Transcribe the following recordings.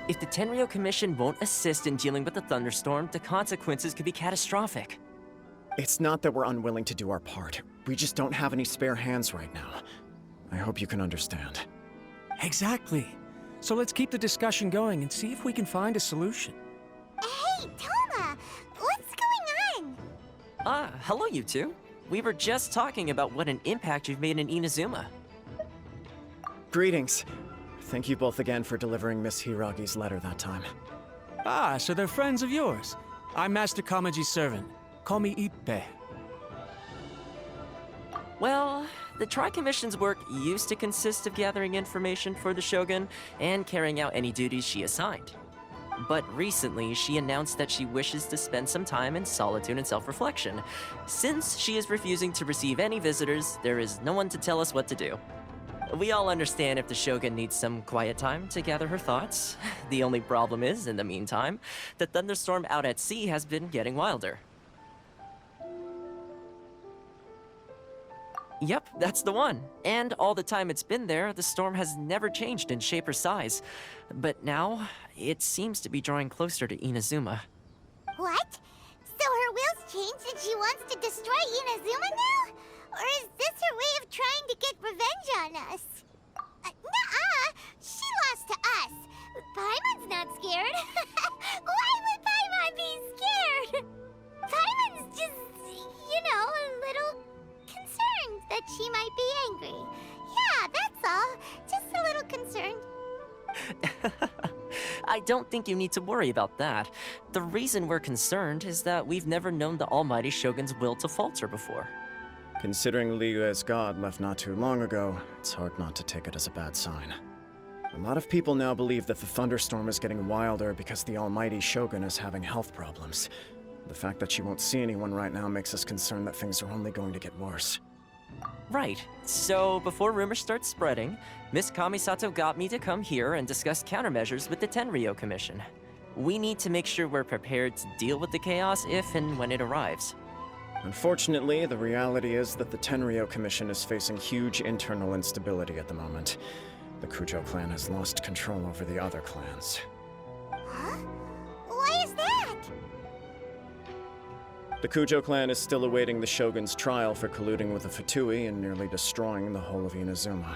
If the Tenryou Commission won't assist in dealing with the thunderstorm, the consequences could be catastrophic. It's not that we're unwilling to do our part. We just don't have any spare hands right now. I hope you can understand. Exactly. So let's keep the discussion going and see if we can find a solution. Hey, Toma! What's going on? Hello you two. We were just talking about what an impact you've made in Inazuma. Greetings. Thank you both again for delivering Miss Hiragi's letter that time. Ah, so they're friends of yours. I'm Master Kamaji's servant. Call me Ippe. Well, the Tri-Commission's work used to consist of gathering information for the Shogun and carrying out any duties she assigned. But recently, she announced that she wishes to spend some time in solitude and self-reflection. Since she is refusing to receive any visitors, there is no one to tell us what to do. We all understand if the Shogun needs some quiet time to gather her thoughts. The only problem is, in the meantime, the thunderstorm out at sea has been getting wilder. Yep, that's the one. And all the time it's been there, the storm has never changed in shape or size. But now, it seems to be drawing closer to Inazuma. What? So her will's changed and she wants to destroy Inazuma now? Or is this her way of trying to get revenge on us? Nuh-uh! She lost to us. Paimon's not scared. Why would Paimon be scared? Paimon's just, a little concerned that she might be angry. Yeah, that's all. Just a little concerned. I don't think you need to worry about that. The reason we're concerned is that we've never known the Almighty Shogun's will to falter before. Considering Liu as god left not too long ago, it's hard not to take it as a bad sign. A lot of people now believe that the thunderstorm is getting wilder because the Almighty Shogun is having health problems. The fact that she won't see anyone right now makes us concerned that things are only going to get worse. Right. So, before rumors start spreading, Miss Kamisato got me to come here and discuss countermeasures with the Tenryou Commission. We need to make sure we're prepared to deal with the chaos if and when it arrives. Unfortunately, the reality is that the Tenryou Commission is facing huge internal instability at the moment. The Kujo clan has lost control over the other clans. Huh? Why is that? The Kujo clan is still awaiting the Shogun's trial for colluding with the Fatui and nearly destroying the whole of Inazuma.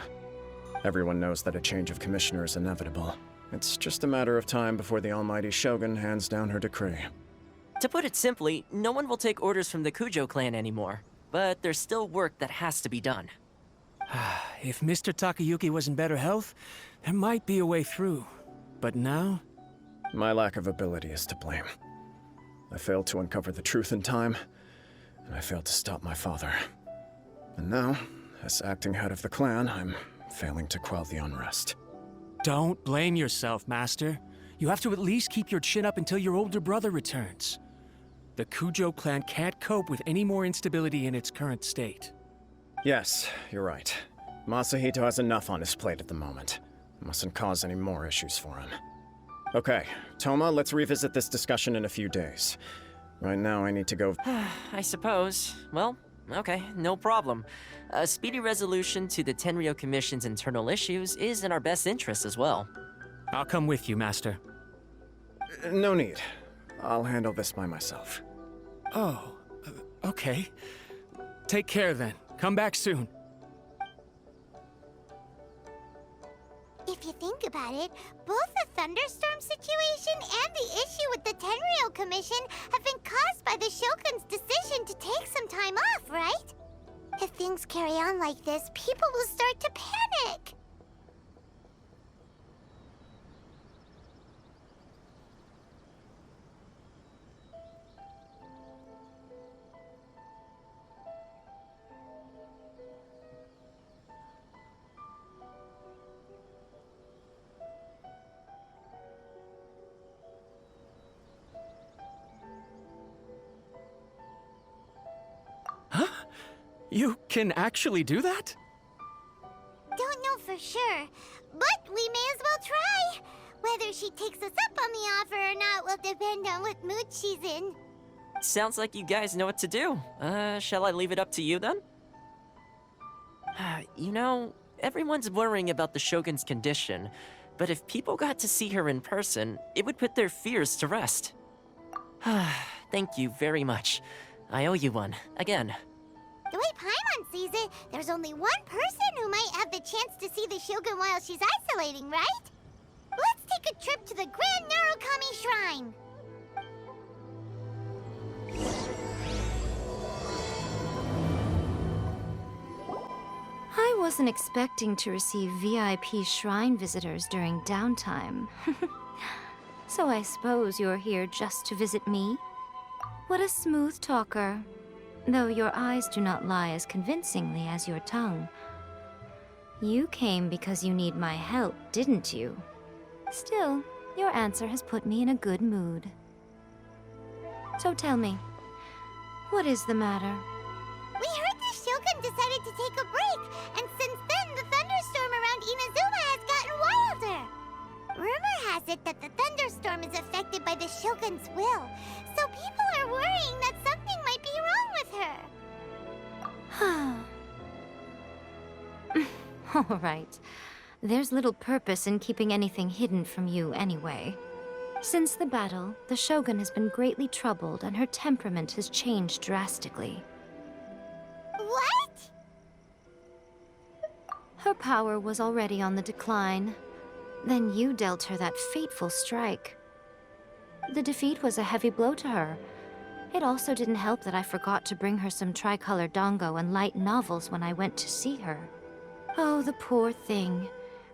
Everyone knows that a change of commissioner is inevitable. It's just a matter of time before the Almighty Shogun hands down her decree. To put it simply, no one will take orders from the Kujo clan anymore. But there's still work that has to be done. If Mr. Takayuki was in better health, there might be a way through. But now? My lack of ability is to blame. I failed to uncover the truth in time, and I failed to stop my father. And now, as acting head of the clan, I'm failing to quell the unrest. Don't blame yourself, Master. You have to at least keep your chin up until your older brother returns. The Kujo clan can't cope with any more instability in its current state. Yes, you're right. Masahito has enough on his plate at the moment. Mustn't cause any more issues for him. Okay, Toma, let's revisit this discussion in a few days. Right now, I need to go. I suppose. Well, okay, no problem. A speedy resolution to the Tenryou Commission's internal issues is in our best interest as well. I'll come with you, Master. No need. I'll handle this by myself. Oh, okay. Take care then. Come back soon. If you think about it, both the thunderstorm situation and the issue with the Tenryou Commission have been caused by the Shogun's decision to take some time off, right? If things carry on like this, people will start to panic. You can actually do that? Don't know for sure, but we may as well try. Whether she takes us up on the offer or not will depend on what mood she's in. Sounds like you guys know what to do. Shall I leave it up to you then? Everyone's worrying about the Shogun's condition, but if people got to see her in person, it would put their fears to rest. Thank you very much. I owe you one, again. The way Paimon sees it, there's only one person who might have the chance to see the Shogun while she's isolating, right? Let's take a trip to the Grand Narukami Shrine! I wasn't expecting to receive VIP shrine visitors during downtime. So I suppose you're here just to visit me? What a smooth talker. Though your eyes do not lie as convincingly as your tongue. You came because you need my help, didn't you? Still, your answer has put me in a good mood. So tell me, what is the matter? We heard the Shogun decided to take a break, and since then the thunderstorm around Inazuma has gotten wilder. Rumor has it that the thunderstorm is affected by the Shogun's will, so people are worrying that something might be wrong with her. All right. There's little purpose in keeping anything hidden from you anyway. Since the battle, the Shogun has been greatly troubled and her temperament has changed drastically. What? Her power was already on the decline. Then you dealt her that fateful strike. The defeat was a heavy blow to her. It also didn't help that I forgot to bring her some tricolor dango and light novels when I went to see her. Oh, the poor thing.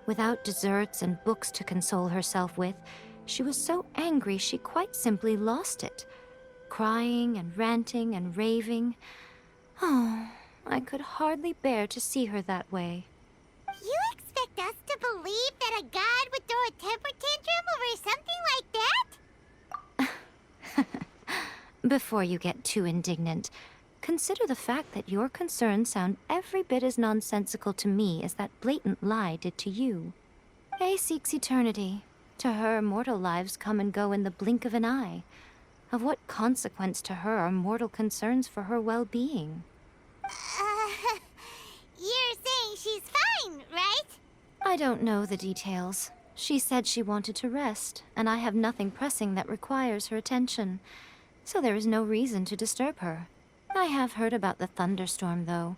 Without desserts and books to console herself with, she was so angry she quite simply lost it. Crying and ranting and raving. Oh, I could hardly bear to see her that way. You expect us to believe that a god would throw a temper tantrum over something like that? Before you get too indignant, consider the fact that your concerns sound every bit as nonsensical to me as that blatant lie did to you. A seeks eternity. To her, mortal lives come and go in the blink of an eye. Of what consequence to her are mortal concerns for her well-being? You're saying she's fine, right? I don't know the details. She said she wanted to rest, and I have nothing pressing that requires her attention. So there is no reason to disturb her. I have heard about the thunderstorm, though.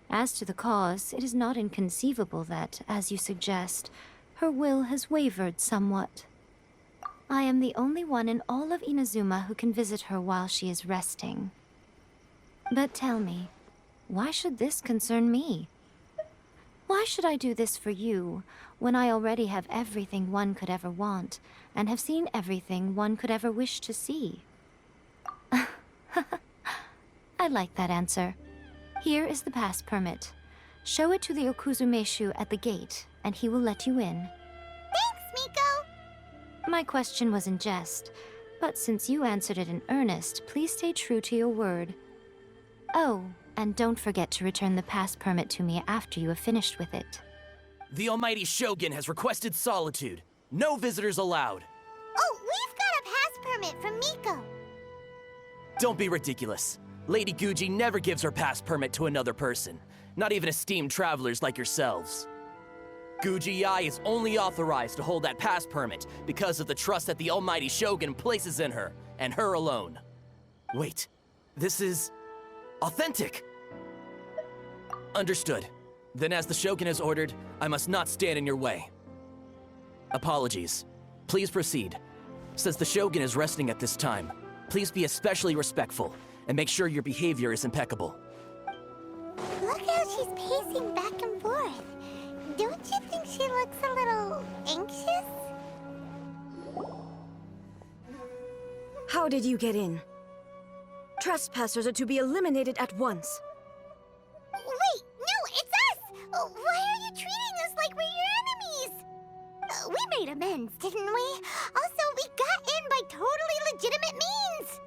As to the cause, it is not inconceivable that, as you suggest, her will has wavered somewhat. I am the only one in all of Inazuma who can visit her while she is resting. But tell me, why should this concern me? Why should I do this for you, when I already have everything one could ever want, and have seen everything one could ever wish to see? I like that answer. Here is the pass permit. Show it to the Okuzumeshu at the gate, and he will let you in. Thanks, Miko! My question was in jest, but since you answered it in earnest, please stay true to your word. Oh, and don't forget to return the pass permit to me after you have finished with it. The Almighty Shogun has requested solitude. No visitors allowed. Oh, we've got a pass permit from Miko. Don't be ridiculous. Lady Guji never gives her pass permit to another person, not even esteemed travelers like yourselves. Guji Ai is only authorized to hold that pass permit because of the trust that the Almighty Shogun places in her, and her alone. Wait, this is authentic. Understood. Then as the Shogun has ordered, I must not stand in your way. Apologies. Please proceed. Since the Shogun is resting at this time, please be especially respectful and make sure your behavior is impeccable. Look how she's pacing back and forth. Don't you think she looks a little anxious? How did you get in? Trespassers are to be eliminated at once. Wait, no, it's us! Why are you treating us like we're your enemies? We made amends, didn't we? Also, we got in by totally legitimate means!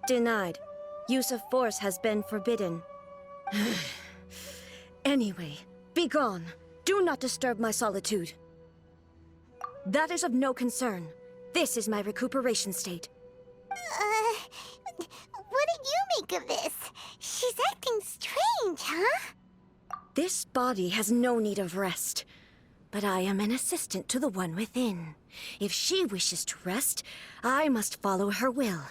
Denied. Use of force has been forbidden. Anyway, be gone. Do not disturb my solitude. That is of no concern. This is my recuperation state. What do you make of this? She's acting strange, huh? This body has no need of rest. But I am an assistant to the one within. If she wishes to rest, I must follow her will.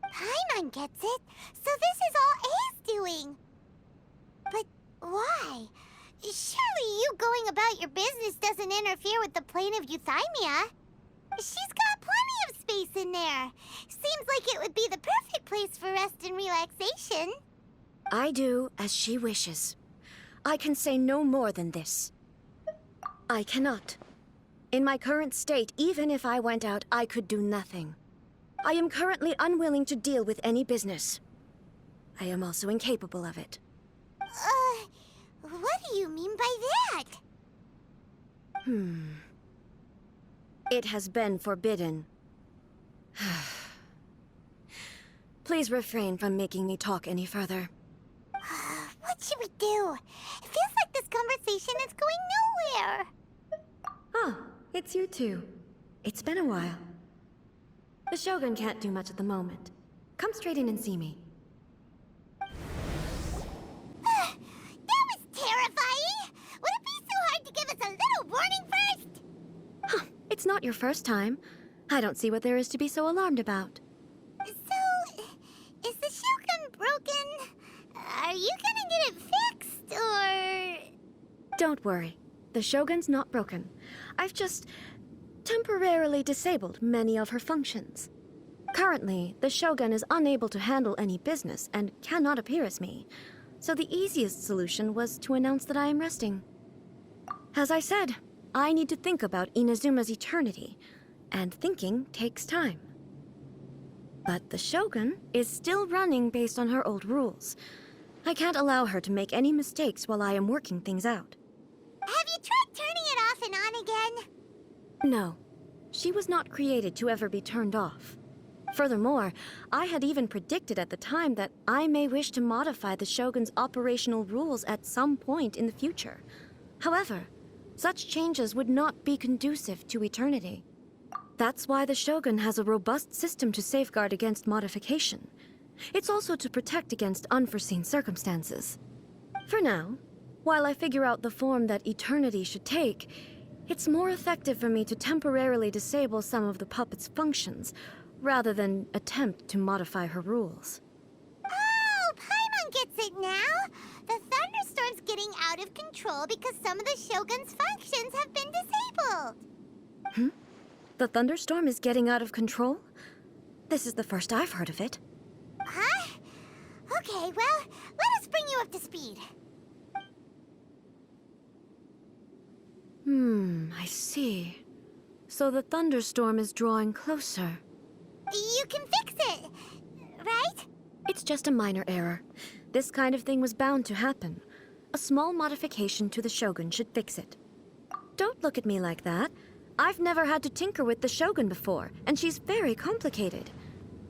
Paimon gets it. So this is all A's doing. But why? Surely you going about your business doesn't interfere with the plane of Euthymia. She's got plenty of space in there. Seems like it would be the perfect place for rest and relaxation. I do as she wishes. I can say no more than this. I cannot. In my current state, even if I went out, I could do nothing. I am currently unwilling to deal with any business. I am also incapable of it. What do you mean by that? It has been forbidden. Please refrain from making me talk any further. What should we do? It feels like this conversation is going nowhere. Oh, it's you two. It's been a while. The Shogun can't do much at the moment. Come straight in and see me. That was terrifying! Would it be so hard to give us a little warning first? Huh, it's not your first time. I don't see what there is to be so alarmed about. So, is the Shogun broken? Are you gonna get it fixed, or...? Don't worry. The Shogun's not broken. I've just temporarily disabled many of her functions. Currently, the Shogun is unable to handle any business and cannot appear as me. So the easiest solution was to announce that I am resting. As I said, I need to think about Inazuma's eternity, and thinking takes time. But the Shogun is still running based on her old rules. I can't allow her to make any mistakes while I am working things out. Have you tried turning it off and on again? No. She was not created to ever be turned off. Furthermore, I had even predicted at the time that I may wish to modify the Shogun's operational rules at some point in the future. However, such changes would not be conducive to eternity. That's why the Shogun has a robust system to safeguard against modification. It's also to protect against unforeseen circumstances. For now, while I figure out the form that eternity should take, it's more effective for me to temporarily disable some of the puppet's functions, rather than attempt to modify her rules. Oh, Paimon gets it now! The thunderstorm's getting out of control because some of the Shogun's functions have been disabled. The thunderstorm is getting out of control? This is the first I've heard of it. Huh? Okay, well, let us bring you up to speed. I see. So the thunderstorm is drawing closer. You can fix it, right? It's just a minor error. This kind of thing was bound to happen. A small modification to the Shogun should fix it. Don't look at me like that. I've never had to tinker with the Shogun before, and she's very complicated.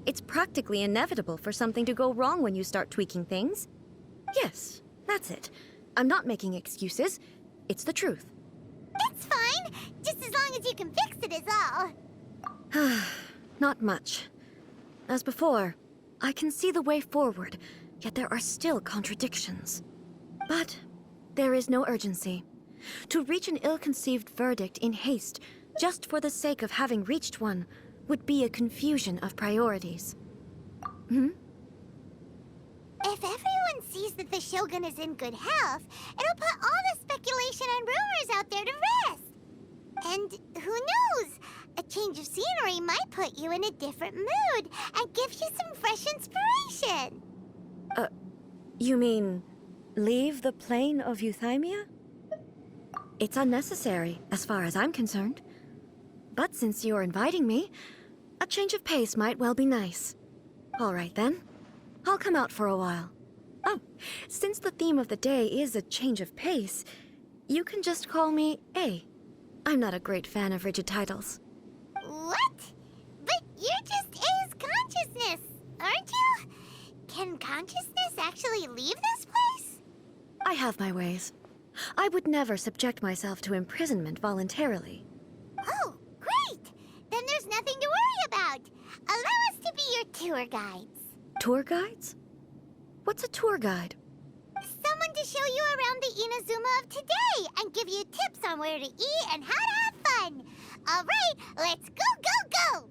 It's practically inevitable for something to go wrong when you start tweaking things. Yes, that's it. I'm not making excuses. It's the truth. It's fine, just as long as you can fix it is all. Not much. As before, I can see the way forward, yet there are still contradictions. But there is no urgency. To reach an ill-conceived verdict in haste, just for the sake of having reached one, would be a confusion of priorities. If everyone sees that the Shogun is in good health, it'll put all the speculation and rumors out there to rest. And who knows? A change of scenery might put you in a different mood and give you some fresh inspiration. You mean, leave the plane of Euthymia? It's unnecessary, as far as I'm concerned. But since you're inviting me, a change of pace might well be nice. All right then. I'll come out for a while. Oh, since the theme of the day is a change of pace, you can just call me A. I'm not a great fan of rigid titles. What? But you're just A's consciousness, aren't you? Can consciousness actually leave this place? I have my ways. I would never subject myself to imprisonment voluntarily. Oh, great! Then there's nothing to worry about. Allow us to be your tour guides. Tour guides? What's a tour guide? Someone to show you around the Inazuma of today and give you tips on where to eat and how to have fun. All right, let's go, go, go!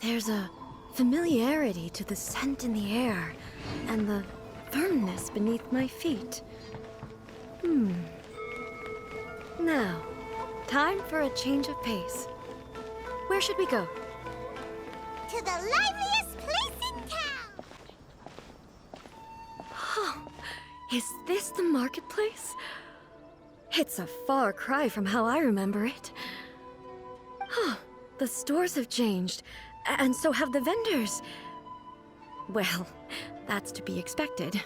There's a familiarity to the scent in the air and the firmness beneath my feet. Now, time for a change of pace. Where should we go? To the liveliest place in town! Is this the marketplace? It's a far cry from how I remember it. The stores have changed, and so have the vendors. Well, that's to be expected.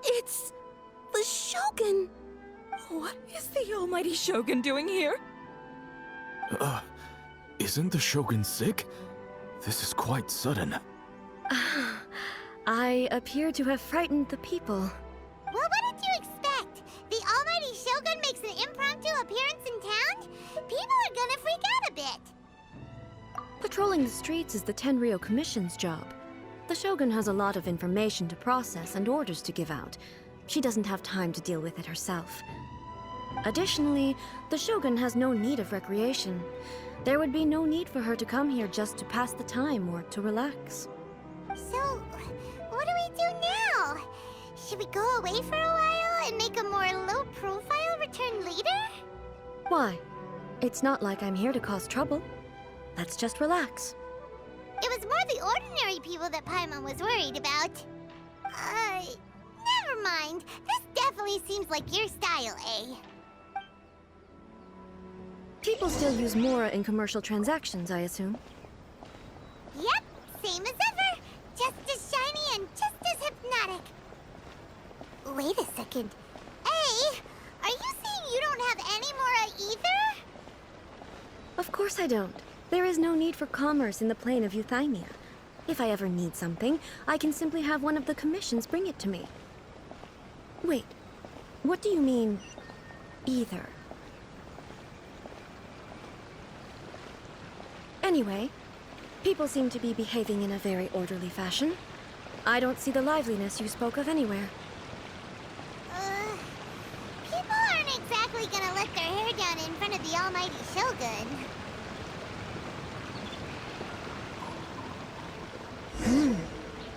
It's the Shogun! What is the almighty Shogun doing here? Isn't the Shogun sick? This is quite sudden. I appear to have frightened the people. Well, what did you expect? The almighty Shogun makes an impromptu appearance in town? People are gonna freak out a bit. Patrolling the streets is the Tenryou Commission's job. The Shogun has a lot of information to process and orders to give out. She doesn't have time to deal with it herself. Additionally, the Shogun has no need of recreation. There would be no need for her to come here just to pass the time or to relax. So, what do we do now? Should we go away for a while and make a more low-profile return later? Why? It's not like I'm here to cause trouble. Let's just relax. It was more the ordinary people that Paimon was worried about. Never mind. This definitely seems like your style, eh? People still use Mora in commercial transactions, I assume. Yep, same as ever. Just as shiny and just as hypnotic. Wait a second. Hey, are you saying you don't have any Mora either? Of course I don't. There is no need for commerce in the plane of Euthymia. If I ever need something, I can simply have one of the commissions bring it to me. Wait, what do you mean, either? Anyway, people seem to be behaving in a very orderly fashion. I don't see the liveliness you spoke of anywhere. People aren't exactly gonna let their hair down in front of the almighty Shogun.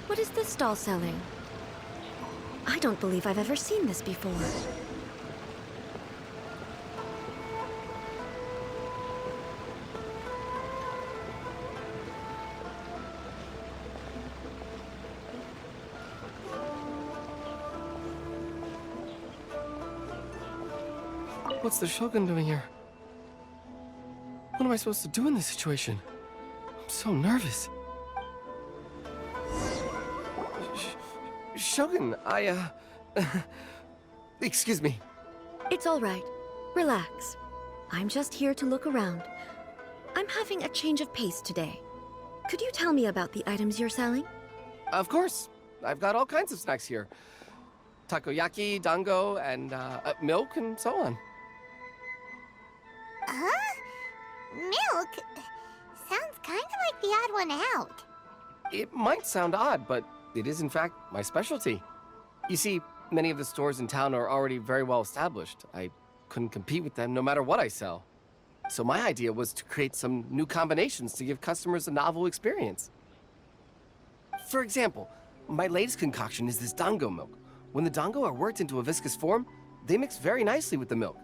What is this stall selling? I don't believe I've ever seen this before. What's the Shogun doing here? What am I supposed to do in this situation? I'm so nervous. Shogun, excuse me. It's all right. Relax. I'm just here to look around. I'm having a change of pace today. Could you tell me about the items you're selling? Of course. I've got all kinds of snacks here. Takoyaki, dango, and milk, and so on. Huh? Milk? Sounds kind of like the odd one out. It might sound odd, but it is in fact my specialty. You see, many of the stores in town are already very well established. I couldn't compete with them no matter what I sell. So my idea was to create some new combinations to give customers a novel experience. For example, my latest concoction is this dango milk. When the dango are worked into a viscous form, they mix very nicely with the milk.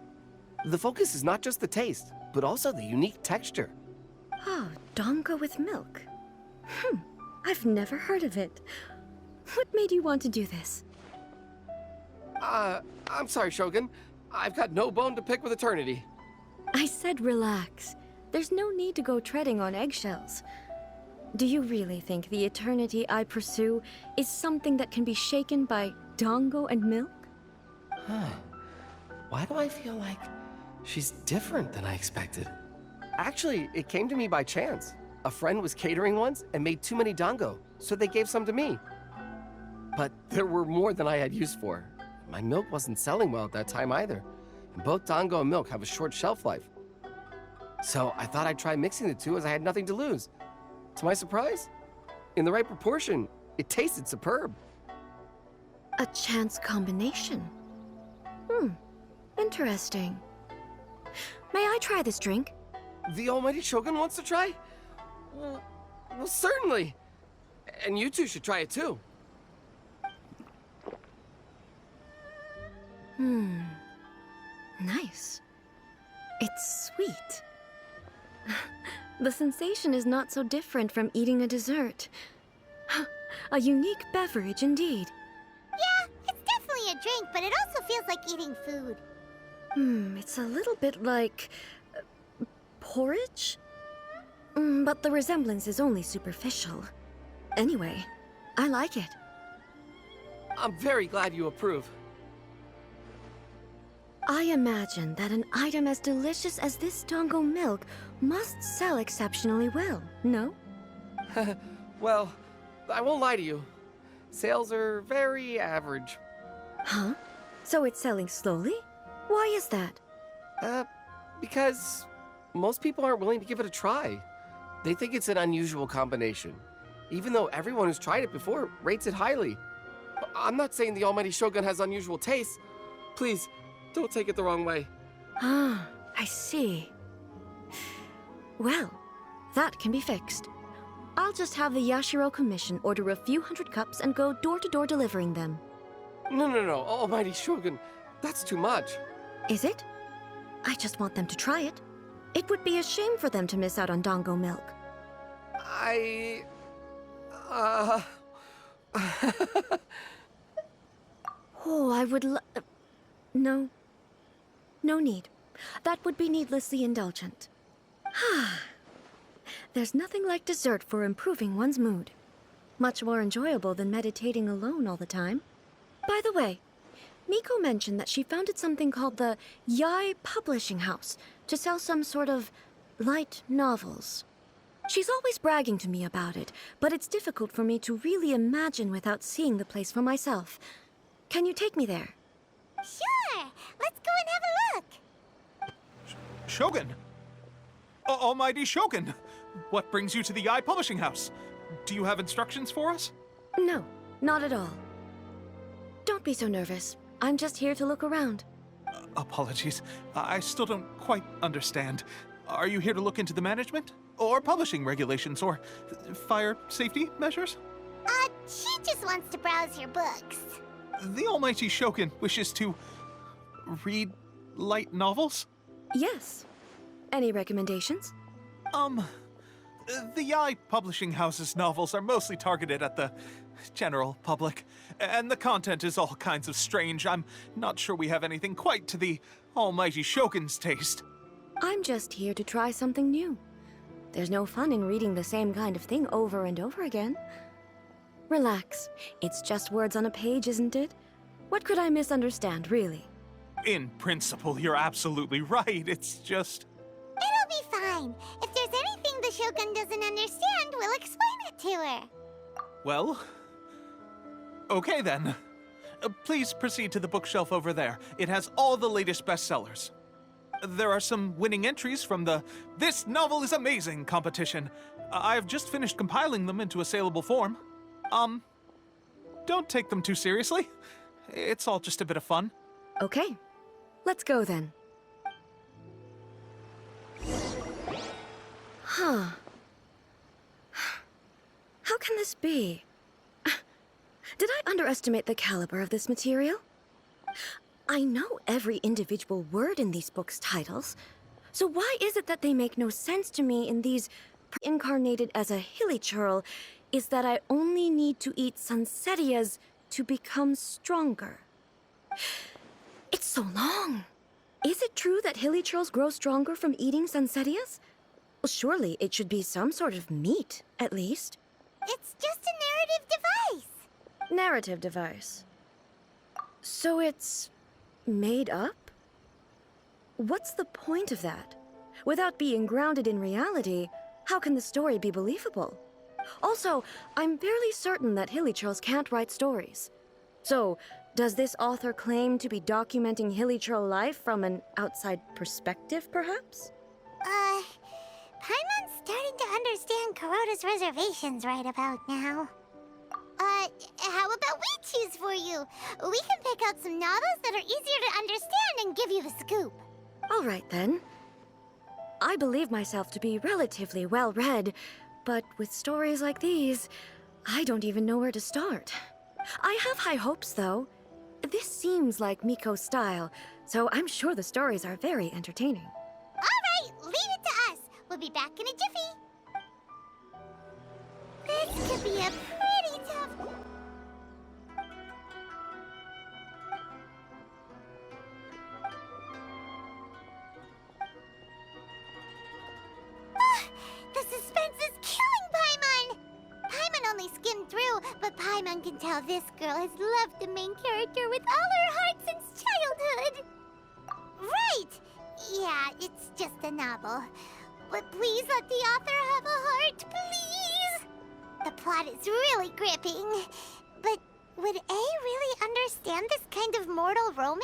The focus is not just the taste, but also the unique texture. Oh, dango with milk. I've never heard of it. What made you want to do this? I'm sorry, Shogun. I've got no bone to pick with eternity. I said relax. There's no need to go treading on eggshells. Do you really think the eternity I pursue is something that can be shaken by dango and milk? Why do I feel like she's different than I expected? Actually, it came to me by chance. A friend was catering once and made too many dango, so they gave some to me. But there were more than I had use for. My milk wasn't selling well at that time either. And both dango and milk have a short shelf life. So I thought I'd try mixing the two as I had nothing to lose. To my surprise, in the right proportion, it tasted superb. A chance combination. Interesting. May I try this drink? The almighty Shogun wants to try? Well, certainly. And you two should try it too. Nice. It's sweet. The sensation is not so different from eating a dessert. A unique beverage indeed. Yeah, it's definitely a drink, but it also feels like eating food. It's a little bit like porridge? But the resemblance is only superficial. Anyway, I like it. I'm very glad you approve. I imagine that an item as delicious as this Dango milk must sell exceptionally well, no? Well, I won't lie to you. Sales are very average. Huh? So it's selling slowly? Why is that? Because most people aren't willing to give it a try. They think it's an unusual combination, even though everyone who's tried it before rates it highly. I'm not saying the almighty Shogun has unusual tastes. Please, don't take it the wrong way. Ah, I see. Well, that can be fixed. I'll just have the Yashiro Commission order a few hundred cups and go door-to-door delivering them. No, almighty Shogun, that's too much. Is it? I just want them to try it. It would be a shame for them to miss out on Dango milk. Oh, I would No. No need. That would be needlessly indulgent. There's nothing like dessert for improving one's mood. Much more enjoyable than meditating alone all the time. By the way, Miko mentioned that she founded something called the Yai Publishing House to sell some sort of light novels. She's always bragging to me about it, but it's difficult for me to really imagine without seeing the place for myself. Can you take me there? Sure! Let's go and have a look! Shogun! Almighty Shogun! What brings you to the Yai Publishing House? Do you have instructions for us? No, not at all. Don't be so nervous. I'm just here to look around. Apologies. I still don't quite understand. Are you here to look into the management? Or publishing regulations? Or fire safety measures? She just wants to browse your books. The Almighty Shogun wishes to read light novels? Yes. Any recommendations? The Yai Publishing House's novels are mostly targeted at the general public, and the content is all kinds of strange. I'm not sure we have anything quite to the Almighty Shogun's taste. I'm just here to try something new. There's no fun in reading the same kind of thing over and over again. Relax. It's just words on a page, isn't it? What could I misunderstand, really? In principle, you're absolutely right. It's just... It'll be fine. If there's anything the Shogun doesn't understand, we'll explain it to her. Well... okay then. Please proceed to the bookshelf over there. It has all the latest bestsellers. There are some winning entries from the This Novel is Amazing competition. I've just finished compiling them into a saleable form. Don't take them too seriously. It's all just a bit of fun. Okay. Let's go then. Huh. How can this be? Did I underestimate the caliber of this material? I know every individual word in these books' titles, so why is it that they make no sense to me in these incarnated as a hilly churl is that I only need to eat sunsettias to become stronger? It's so long. Is it true that hilly churls grow stronger from eating sunsettias? Well, surely it should be some sort of meat, at least. It's just a narrative device. Narrative device. So it's made up? What's the point of that? Without being grounded in reality, how can the story be believable? Also, I'm fairly certain that hilly churls can't write stories. So, does this author claim to be documenting hilly churl life from an outside perspective, perhaps? Paimon's starting to understand Kuroda's reservations right about now. How about we choose for you? We can pick out some novels that are easier to understand and give you the scoop. All right, then. I believe myself to be relatively well-read, but with stories like these, I don't even know where to start. I have high hopes, though. This seems like Miko's style, so I'm sure the stories are very entertaining. All right, leave it to us. We'll be back in a jiffy. This could be a pretty tough... The suspense is killing Paimon! Paimon only skimmed through, but Paimon can tell this girl has loved the main character with all her heart since childhood. Right! Yeah, it's just a novel. But please let the author have a heart, please! The plot is really gripping. But would A really understand this kind of mortal romance?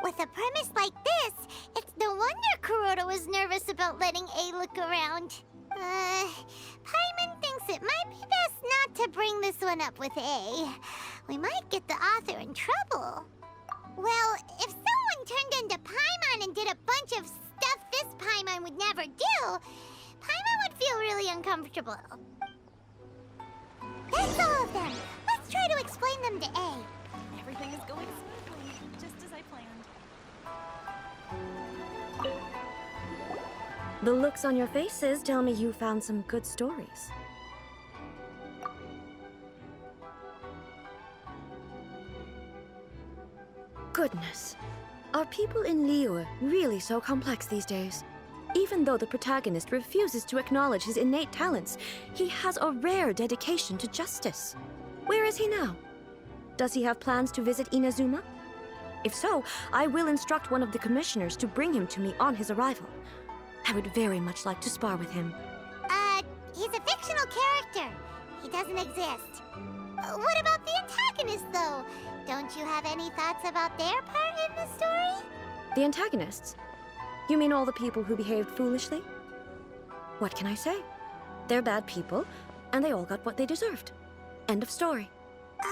With a premise like this, it's no wonder Kuroda was nervous about letting A look around. Paimon thinks it might be best not to bring this one up with A. We might get the author in trouble. Well, if someone turned into Paimon and did a bunch of stuff this Paimon would never do, Paimon would feel really uncomfortable. That's all of them. Let's try to explain them to A. Everything is going smoothly, just as I planned. The looks on your faces tell me you found some good stories. Goodness. Are people in Liyue really so complex these days? Even though the protagonist refuses to acknowledge his innate talents, he has a rare dedication to justice. Where is he now? Does he have plans to visit Inazuma? If so, I will instruct one of the commissioners to bring him to me on his arrival. I would very much like to spar with him. He's a fictional character. He doesn't exist. What about the antagonist, though? Don't you have any thoughts about their part in the story? The antagonists? You mean all the people who behaved foolishly? What can I say? They're bad people, and they all got what they deserved. End of story. A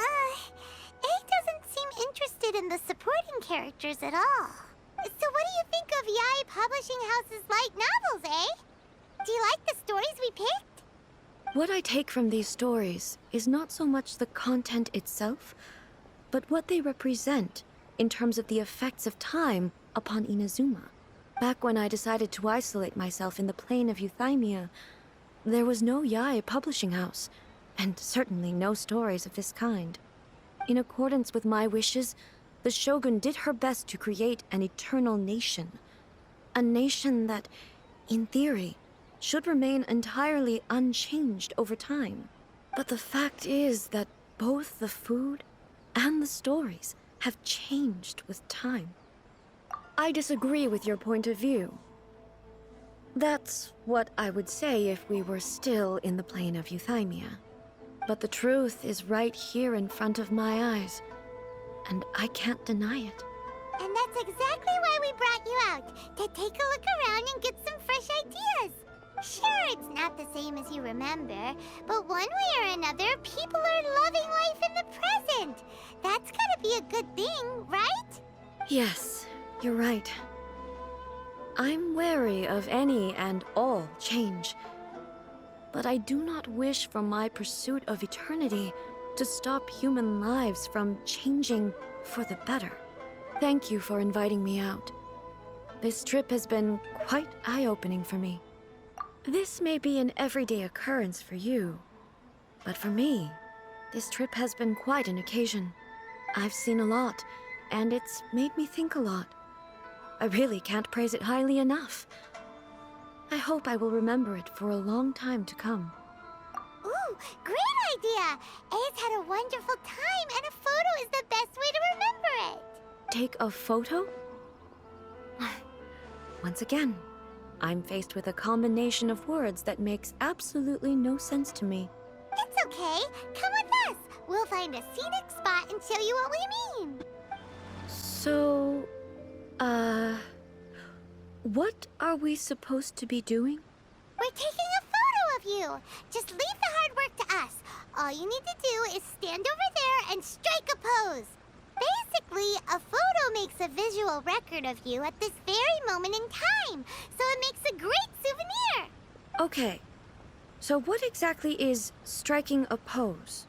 doesn't seem interested in the supporting characters at all. So what do you think of Yae Publishing House's light novels, eh? Do you like the stories we picked? What I take from these stories is not so much the content itself, but what they represent in terms of the effects of time upon Inazuma. Back when I decided to isolate myself in the plane of Euthymia, there was no Yae Publishing House, and certainly no stories of this kind. In accordance with my wishes, the Shogun did her best to create an eternal nation. A nation that, in theory, should remain entirely unchanged over time. But the fact is that both the food and the stories have changed with time. I disagree with your point of view. That's what I would say if we were still in the plane of Euthymia. But the truth is right here in front of my eyes, and I can't deny it. And that's exactly why we brought you out, to take a look around and get some fresh ideas. Sure, it's not the same as you remember, but one way or another, people are loving life in the present. That's gotta be a good thing, right? Yes, you're right. I'm wary of any and all change, but I do not wish for my pursuit of eternity to stop human lives from changing for the better. Thank you for inviting me out. This trip has been quite eye-opening for me. This may be an everyday occurrence for you, but for me, this trip has been quite an occasion. I've seen a lot, and it's made me think a lot. I really can't praise it highly enough. I hope I will remember it for a long time to come. Ooh, Great idea! Ace had a wonderful time, and a photo is the best way to remember it. Take a photo? Once again, I'm faced with a combination of words that makes absolutely no sense to me. It's okay. Come with us. We'll find a scenic spot and show you what we mean. So, what are we supposed to be doing? We're taking a photo of you. Just leave the hard work to us. All you need to do is stand over there and strike a pose. Basically, a photo makes a visual record of you at this very moment in time, so it makes a great souvenir. Okay, so what exactly is striking a pose?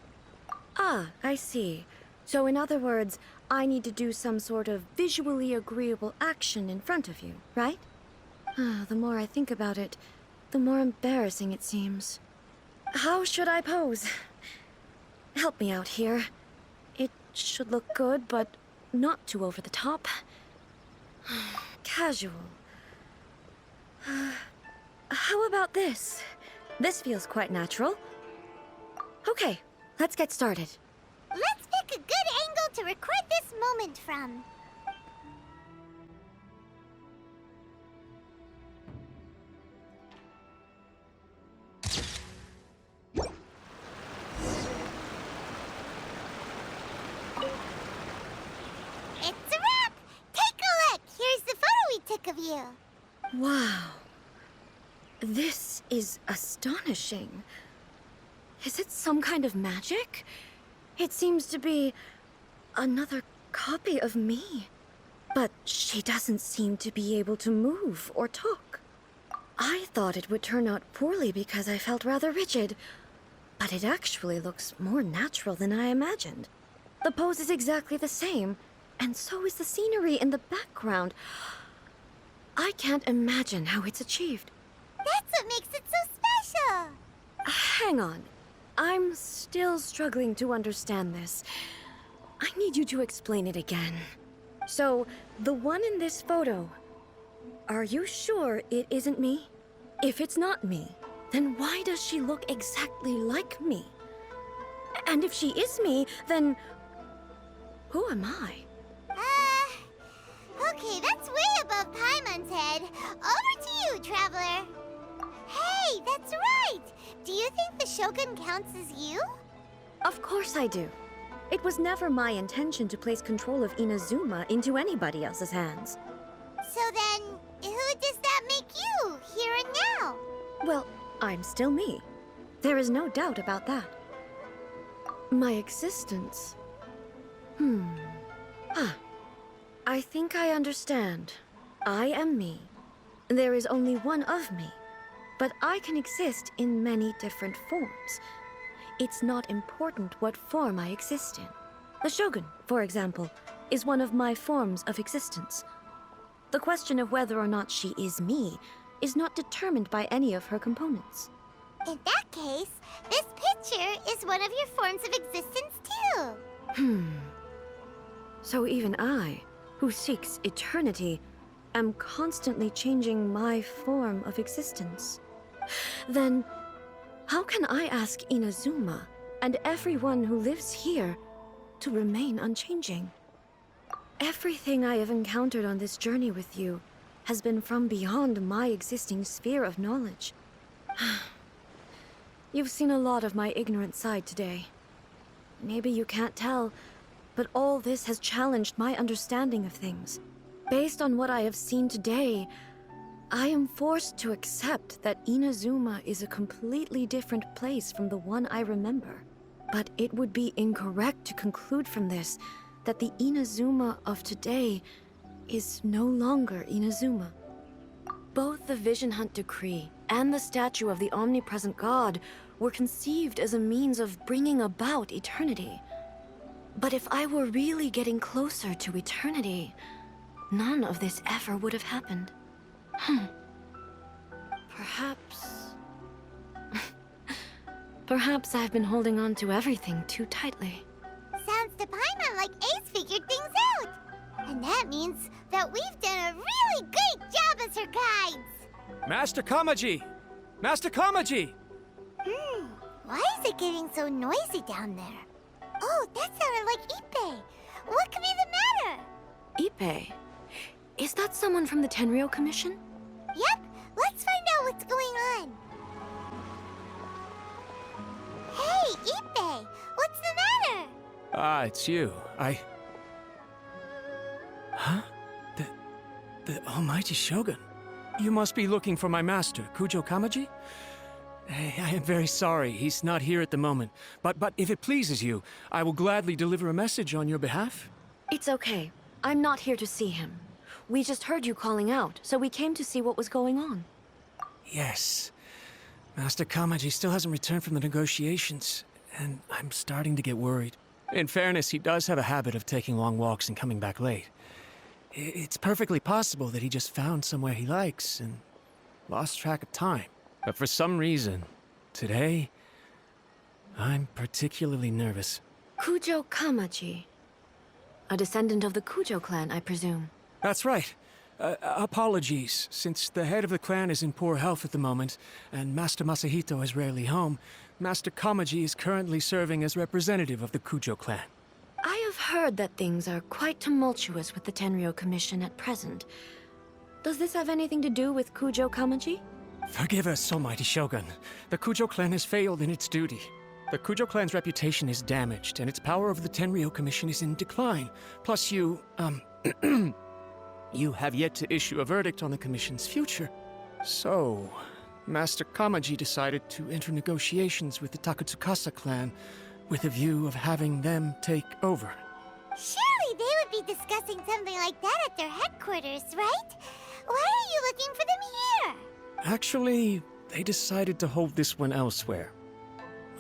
Ah, I see. So in other words, I need to do some sort of visually agreeable action in front of you, right? The more I think about it, the more embarrassing it seems. How should I pose? Help me out here. It should look good, but not too over the top. Casual. How about this? This feels quite natural. Okay, let's get started. Let's pick a good angle to record this moment from. It's a wrap! Take a look! Here's the photo we took of you. Wow. This is astonishing. Is it some kind of magic? It seems to be another copy of me. But she doesn't seem to be able to move or talk. I thought it would turn out poorly because I felt rather rigid. But it actually looks more natural than I imagined. The pose is exactly the same, and so is the scenery in the background. I can't imagine how it's achieved. That's what makes it so special. Hang on. I'm still struggling to understand this. I need you to explain it again. So, the one in this photo, are you sure it isn't me? If it's not me, then why does she look exactly like me? And if she is me, then who am I? Okay, that's way above Paimon's head. Over to you, Traveler. Hey, that's right! Do you think the Shogun counts as you? Of course I do. It was never my intention to place control of Inazuma into anybody else's hands. So then, who does that make you, here and now? Well, I'm still me. There is no doubt about that. My existence... I think I understand. I am me. There is only one of me. But I can exist in many different forms. It's not important what form I exist in. The Shogun, for example, is one of my forms of existence. The question of whether or not she is me is not determined by any of her components. In that case, this picture is one of your forms of existence too. So even I, who seeks eternity, am constantly changing my form of existence. Then, how can I ask Inazuma and everyone who lives here to remain unchanging? Everything I have encountered on this journey with you has been from beyond my existing sphere of knowledge. You've seen a lot of my ignorant side today. Maybe you can't tell, but all this has challenged my understanding of things. Based on what I have seen today, I am forced to accept that Inazuma is a completely different place from the one I remember. But it would be incorrect to conclude from this that the Inazuma of today is no longer Inazuma. Both the Vision Hunt Decree and the statue of the omnipresent god were conceived as a means of bringing about eternity. But if I were really getting closer to eternity, none of this ever would have happened. Perhaps I've been holding on to everything too tightly. Sounds to Paimon like Ace figured things out. And that means that we've done a really great job as her guides. Master Kamaji! Master Kamaji! Why is it getting so noisy down there? Oh, that sounded like Ippei. What could be the matter? Ippei? Is that someone from the Tenryou Commission? Yep, let's find out what's going on. Hey, Ippei, what's the matter? Ah, it's you. Huh? The Almighty Shogun? You must be looking for my master, Kujo Kamaji? I am very sorry, he's not here at the moment. But if it pleases you, I will gladly deliver a message on your behalf. It's okay. I'm not here to see him. We just heard you calling out, so we came to see what was going on. Yes. Master Kamaji still hasn't returned from the negotiations, and I'm starting to get worried. In fairness, he does have a habit of taking long walks and coming back late. It's perfectly possible that he just found somewhere he likes and lost track of time. But for some reason, today, I'm particularly nervous. Kujo Kamaji. A descendant of the Kujo clan, I presume. That's right. Apologies, since the head of the clan is in poor health at the moment, and Master Masahito is rarely home, Master Kamaji is currently serving as representative of the Kujo clan. I have heard that things are quite tumultuous with the Tenryou Commission at present. Does this have anything to do with Kujo Kamaji? Forgive us, Almighty Shogun. The Kujo clan has failed in its duty. The Kujo clan's reputation is damaged, and its power over the Tenryou Commission is in decline. Plus you have yet to issue a verdict on the Commission's future. So, Master Kamaji decided to enter negotiations with the Takatsukasa clan with a view of having them take over. Surely they would be discussing something like that at their headquarters, right? Why are you looking for them here? Actually, they decided to hold this one elsewhere.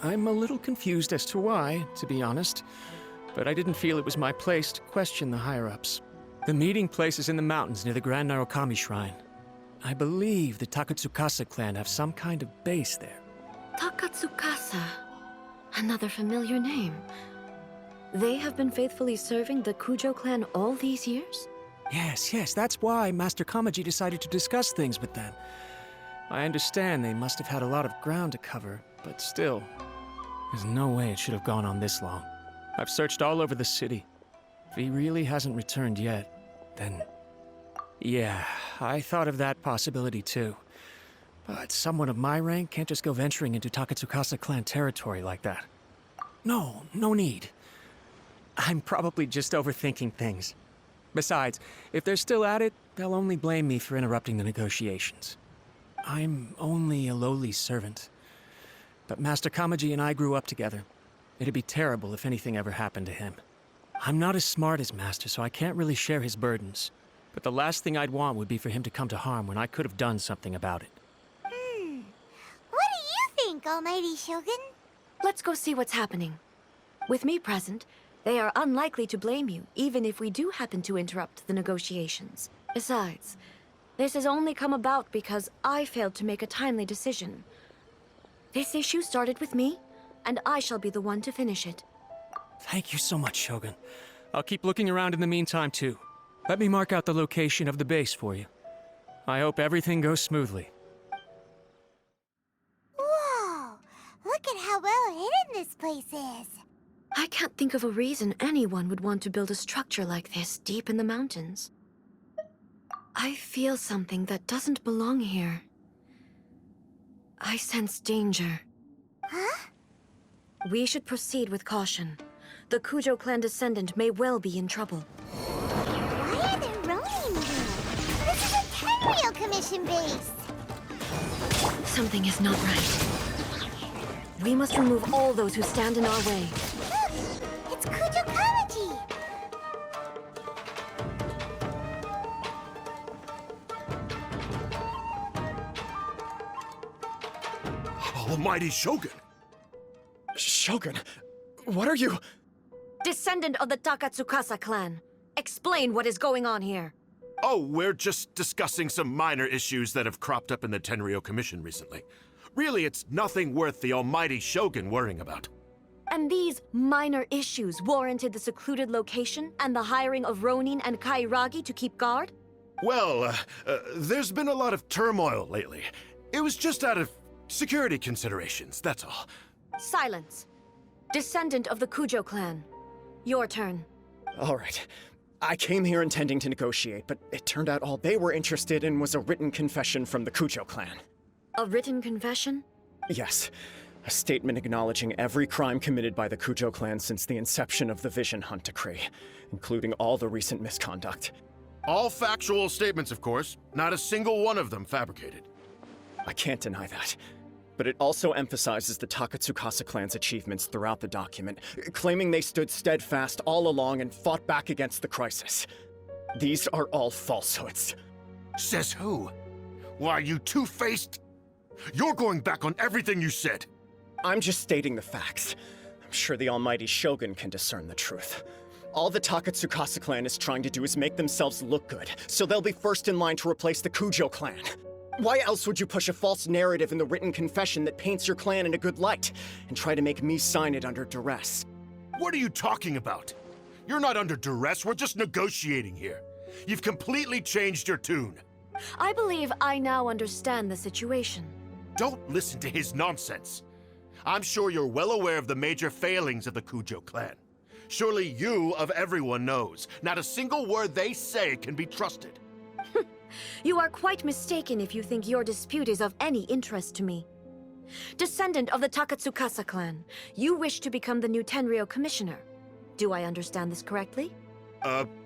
I'm a little confused as to why, to be honest, but I didn't feel it was my place to question the higher-ups. The meeting place is in the mountains near the Grand Narukami Shrine. I believe the Takatsukasa clan have some kind of base there. Takatsukasa. Another familiar name. They have been faithfully serving the Kujo clan all these years? Yes, that's why Master Kamaji decided to discuss things with them. I understand they must have had a lot of ground to cover, but still, there's no way it should have gone on this long. I've searched all over the city. If he really hasn't returned yet, then... yeah, I thought of that possibility too. But someone of my rank can't just go venturing into Takatsukasa clan territory like that. No need. I'm probably just overthinking things. Besides, if they're still at it, they'll only blame me for interrupting the negotiations. I'm only a lowly servant. But Master Kamaji and I grew up together. It'd be terrible if anything ever happened to him. I'm not as smart as Master, so I can't really share his burdens. But the last thing I'd want would be for him to come to harm when I could have done something about it. What do you think, Almighty Shogun? Let's go see what's happening. With me present, they are unlikely to blame you, even if we do happen to interrupt the negotiations. Besides, this has only come about because I failed to make a timely decision. This issue started with me, and I shall be the one to finish it. Thank you so much, Shogun. I'll keep looking around in the meantime, too. Let me mark out the location of the base for you. I hope everything goes smoothly. Whoa! Look at how well hidden this place is. I can't think of a reason anyone would want to build a structure like this deep in the mountains. I feel something that doesn't belong here. I sense danger. Huh? We should proceed with caution. The Kujo clan descendant may well be in trouble. Why are there Ronin here? This is a Tenryou Commission base. Something is not right. We must remove all those who stand in our way. Look! It's Kujo Kamaji! Almighty Shogun! Shogun, what are you... Descendant of the Takatsukasa clan. Explain what is going on here. Oh, we're just discussing some minor issues that have cropped up in the Tenryou Commission recently. Really, it's nothing worth the Almighty Shogun worrying about. And these minor issues warranted the secluded location and the hiring of Ronin and Kairagi to keep guard? Well, there's been a lot of turmoil lately. It was just out of security considerations, that's all. Silence. Descendant of the Kujo clan. Your turn. All right. I came here intending to negotiate, but it turned out all they were interested in was a written confession from the Kujo clan. A written confession? Yes. A statement acknowledging every crime committed by the Kujo clan since the inception of the Vision Hunt Decree, including all the recent misconduct. All factual statements, of course. Not a single one of them fabricated. I can't deny that. But it also emphasizes the Takatsukasa clan's achievements throughout the document, claiming they stood steadfast all along and fought back against the crisis. These are all falsehoods. Says who? Why, you two-faced? You're going back on everything you said. I'm just stating the facts. I'm sure the almighty Shogun can discern the truth. All the Takatsukasa clan is trying to do is make themselves look good, so they'll be first in line to replace the Kujo clan. Why else would you push a false narrative in the written confession that paints your clan in a good light, and try to make me sign it under duress? What are you talking about? You're not under duress, we're just negotiating here. You've completely changed your tune. I believe I now understand the situation. Don't listen to his nonsense. I'm sure you're well aware of the major failings of the Kujo clan. Surely you, of everyone, knows. Not a single word they say can be trusted. You are quite mistaken if you think your dispute is of any interest to me. Descendant of the Takatsukasa clan, you wish to become the new Tenryou commissioner. Do I understand this correctly?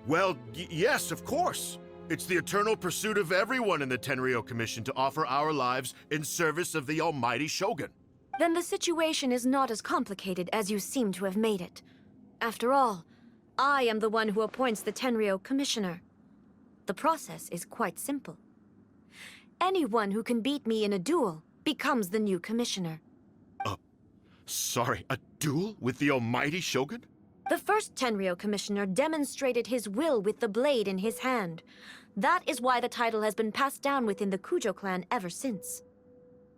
Well, yes, of course. It's the eternal pursuit of everyone in the Tenryou Commission to offer our lives in service of the almighty Shogun. Then the situation is not as complicated as you seem to have made it. After all, I am the one who appoints the Tenryou commissioner. The process is quite simple. Anyone who can beat me in a duel becomes the new commissioner. Sorry, a duel with the almighty Shogun? The first Tenryou commissioner demonstrated his will with the blade in his hand. That is why the title has been passed down within the Kujo clan ever since.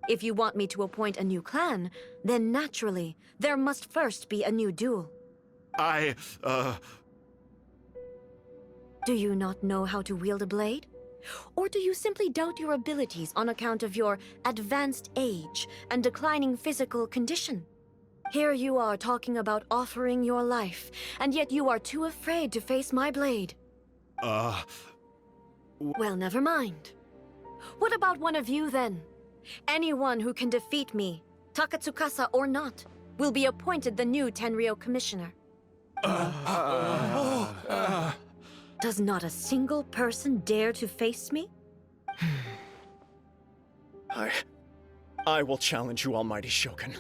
If you want me to appoint a new clan, then naturally, there must first be a new duel. Do you not know how to wield a blade? Or do you simply doubt your abilities on account of your advanced age and declining physical condition? Here you are talking about offering your life, and yet you are too afraid to face my blade. Well, never mind. What about one of you, then? Anyone who can defeat me, Takatsukasa or not, will be appointed the new Tenryou commissioner. Does not a single person dare to face me? I will challenge you, almighty Shogun.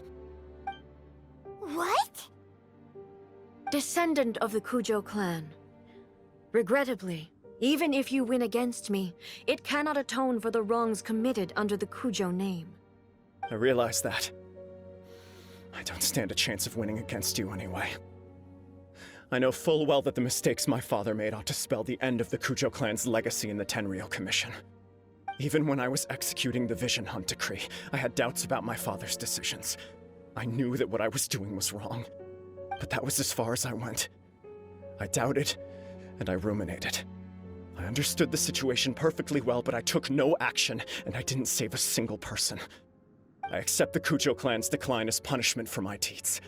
What? Descendant of the Kujo clan. Regrettably, even if you win against me, it cannot atone for the wrongs committed under the Kujo name. I realize that. I don't stand a chance of winning against you anyway. I know full well that the mistakes my father made ought to spell the end of the Kujo clan's legacy in the Tenryou Commission. Even when I was executing the Vision Hunt Decree, I had doubts about my father's decisions. I knew that what I was doing was wrong, but that was as far as I went. I doubted, and I ruminated. I understood the situation perfectly well, but I took no action, and I didn't save a single person. I accept the Kujo clan's decline as punishment for my deeds.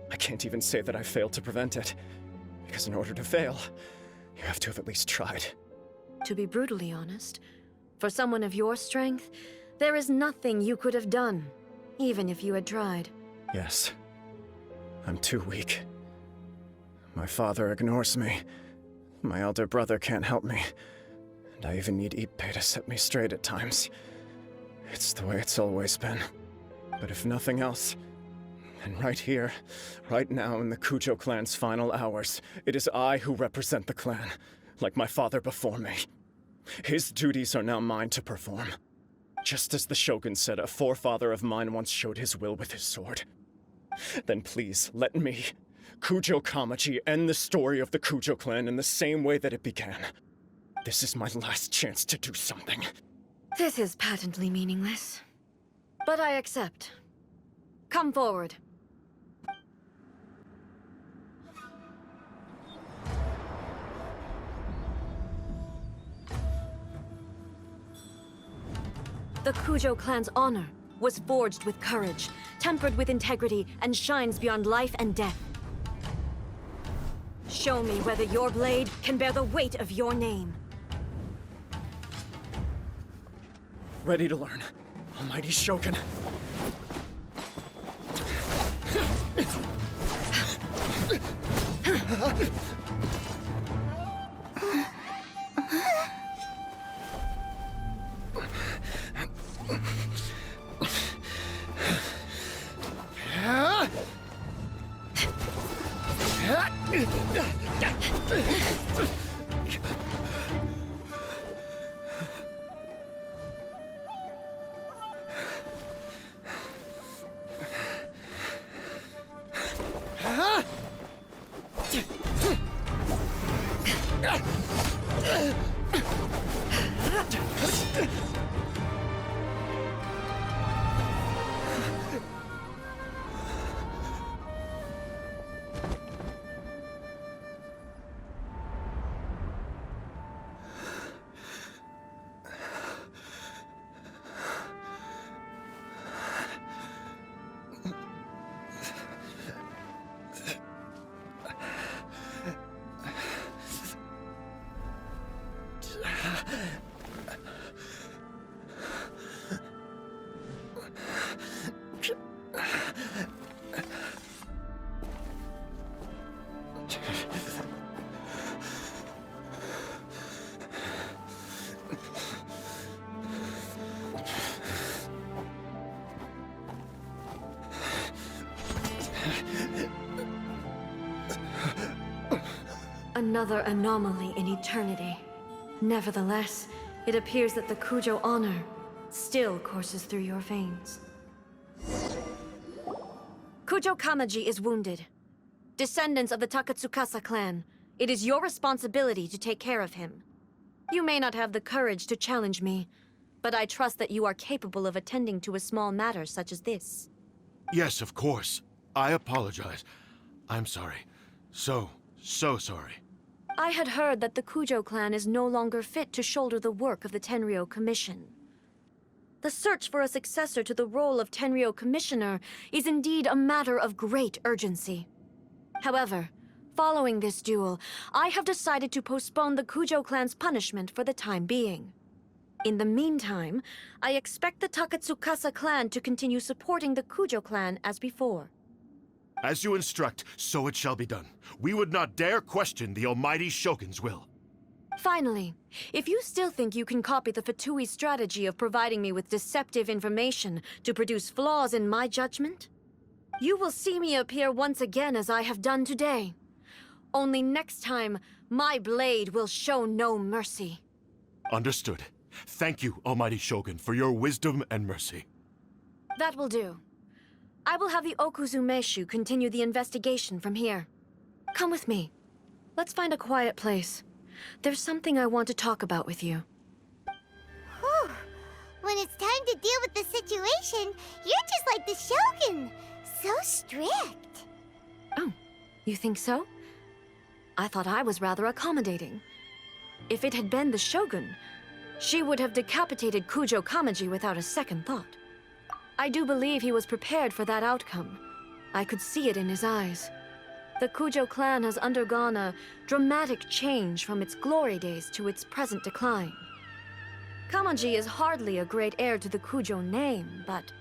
I can't even say that I failed to prevent it, because in order to fail, you have to have at least tried. To be brutally honest, for someone of your strength, there is nothing you could have done, even if you had tried. Yes. I'm too weak. My father ignores me. My elder brother can't help me. And I even need Ippei to set me straight at times. It's the way it's always been. But if nothing else, then right here, right now in the Kujo clan's final hours, it is I who represent the clan, like my father before me. His duties are now mine to perform. Just as the Shogun said, a forefather of mine once showed his will with his sword. Then please, let me, Kujo Kamaji, end the story of the Kujo clan in the same way that it began. This is my last chance to do something. This is patently meaningless. But I accept. Come forward. The Kujo clan's honor was forged with courage, tempered with integrity and shines beyond life and death. Show me whether your blade can bear the weight of your name. Ready to learn. Almighty Shogun. Another anomaly in eternity. Nevertheless, it appears that the Kujo honor still courses through your veins. Kujo Kamaji is wounded. Descendants of the Takatsukasa clan, it is your responsibility to take care of him. You may not have the courage to challenge me, but I trust that you are capable of attending to a small matter such as this. Yes, of course. I apologize. I'm sorry. So sorry. I had heard that the Kujo clan is no longer fit to shoulder the work of the Tenryou Commission. The search for a successor to the role of Tenryou Commissioner is indeed a matter of great urgency. However, following this duel, I have decided to postpone the Kujo clan's punishment for the time being. In the meantime, I expect the Takatsukasa clan to continue supporting the Kujo clan as before. As you instruct, so it shall be done. We would not dare question the Almighty Shogun's will. Finally, if you still think you can copy the Fatui strategy of providing me with deceptive information to produce flaws in my judgment, you will see me appear once again as I have done today. Only next time, my blade will show no mercy. Understood. Thank you, Almighty Shogun, for your wisdom and mercy. That will do. I will have the Okuzumeshu continue the investigation from here. Come with me. Let's find a quiet place. There's something I want to talk about with you. Whew. When it's time to deal with the situation, you're just like the Shogun. So strict. Oh, you think so? I thought I was rather accommodating. If it had been the Shogun, she would have decapitated Kujo Kamaji without a second thought. I do believe he was prepared for that outcome. I could see it in his eyes. The Kujo clan has undergone a dramatic change from its glory days to its present decline. Kamaji is hardly a great heir to the Kujo name, but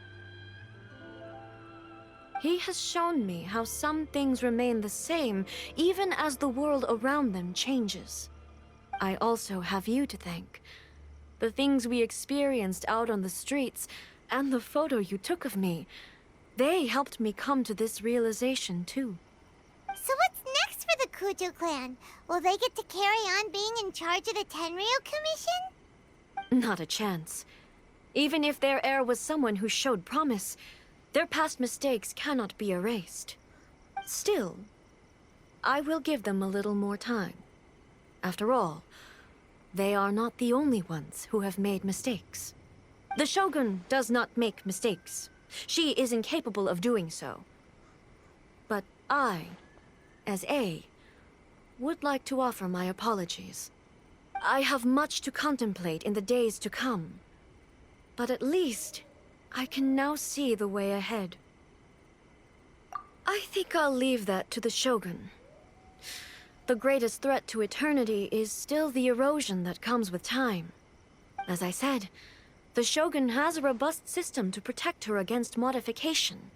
he has shown me how some things remain the same even as the world around them changes. I also have you to thank. The things we experienced out on the streets and the photo you took of me, they helped me come to this realization too. So what's next for the Kujo clan? Will they get to carry on being in charge of the Tenryou Commission? Not a chance. Even if their heir was someone who showed promise, their past mistakes cannot be erased. Still, I will give them a little more time. After all, they are not the only ones who have made mistakes. The Shogun does not make mistakes. She is incapable of doing so. But I, as A, would like to offer my apologies. I have much to contemplate in the days to come. But at least, I can now see the way ahead. I think I'll leave that to the Shogun. The greatest threat to eternity is still the erosion that comes with time. As I said, the Shogun has a robust system to protect her against modification.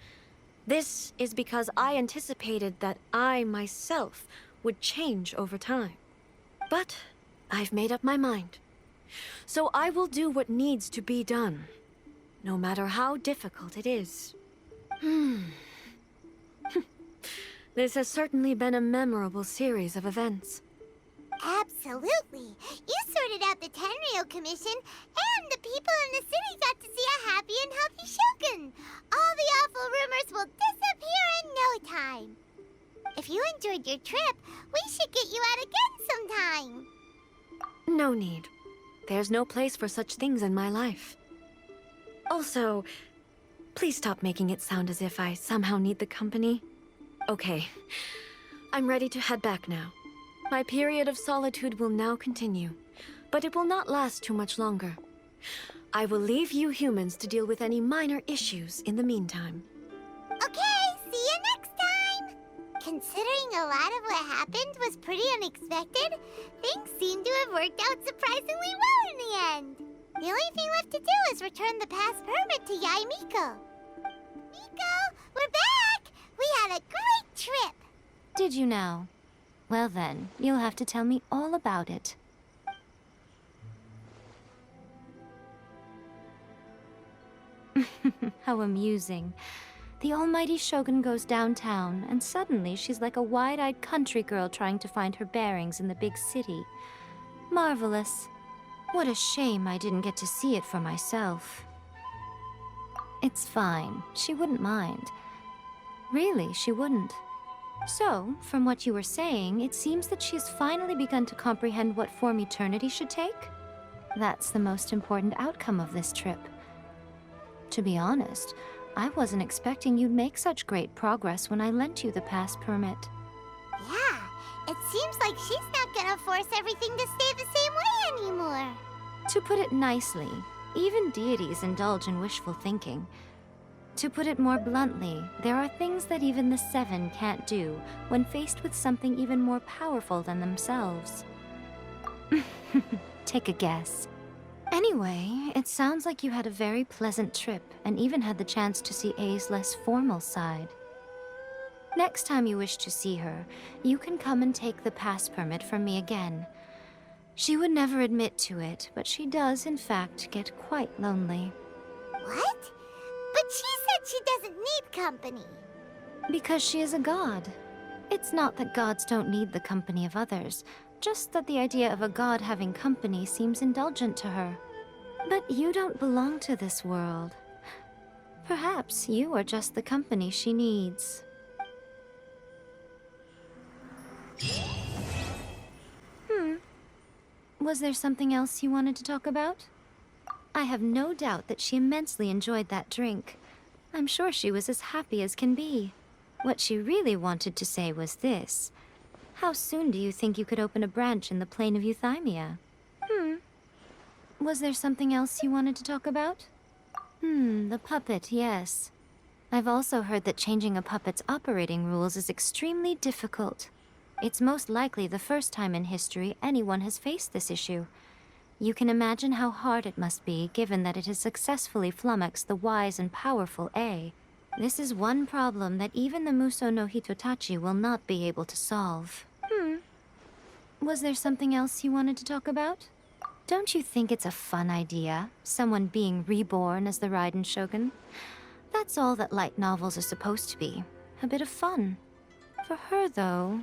This is because I anticipated that I myself would change over time. But I've made up my mind. So I will do what needs to be done, no matter how difficult it is. This has certainly been a memorable series of events. Absolutely. You sorted out the Tenryo Commission, and the people in the city got to see a happy and healthy Shogun. All the awful rumors will disappear in no time. If you enjoyed your trip, we should get you out again sometime. No need. There's no place for such things in my life. Also, please stop making it sound as if I somehow need the company. Okay, I'm ready to head back now. My period of solitude will now continue, but it will not last too much longer. I will leave you humans to deal with any minor issues in the meantime. Okay, see you next time! Considering a lot of what happened was pretty unexpected, things seem to have worked out surprisingly well in the end. The only thing left to do is return the pass permit to Yae Miko. Miko, we're back! We had a great trip! Did you now? Well then, you'll have to tell me all about it. How amusing. The almighty Shogun goes downtown, and suddenly she's like a wide-eyed country girl trying to find her bearings in the big city. Marvelous. What a shame I didn't get to see it for myself. It's fine. She wouldn't mind. Really, she wouldn't. So, from what you were saying, it seems that she has finally begun to comprehend what form eternity should take? That's the most important outcome of this trip. To be honest, I wasn't expecting you'd make such great progress when I lent you the pass permit. Yeah, it seems like she's not gonna force everything to stay the same way anymore. To put it nicely, even deities indulge in wishful thinking. To put it more bluntly, there are things that even the Seven can't do when faced with something even more powerful than themselves. Take a guess. Anyway, it sounds like you had a very pleasant trip and even had the chance to see A's less formal side. Next time you wish to see her, you can come and take the pass permit from me again. She would never admit to it, but she does, in fact, get quite lonely. What? But she said she doesn't need company. Because she is a god. It's not that gods don't need the company of others, just that the idea of a god having company seems indulgent to her. But you don't belong to this world. Perhaps you are just the company she needs. Was there something else you wanted to talk about? I have no doubt that she immensely enjoyed that drink. I'm sure she was as happy as can be. What she really wanted to say was this. How soon do you think you could open a branch in the plain of Euthymia? Was there something else you wanted to talk about? The puppet, yes. I've also heard that changing a puppet's operating rules is extremely difficult. It's most likely the first time in history anyone has faced this issue. You can imagine how hard it must be, given that it has successfully flummoxed the wise and powerful A. This is one problem that even the Muso no Hitotachi will not be able to solve. Was there something else you wanted to talk about? Don't you think it's a fun idea, someone being reborn as the Raiden Shogun? That's all that light novels are supposed to be. A bit of fun. For her, though...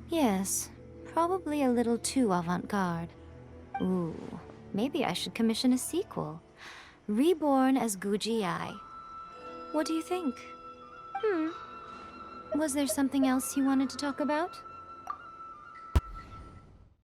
yes, probably a little too avant-garde. Ooh, maybe I should commission a sequel. Reborn as Guji Ai. What do you think? Was there something else you wanted to talk about?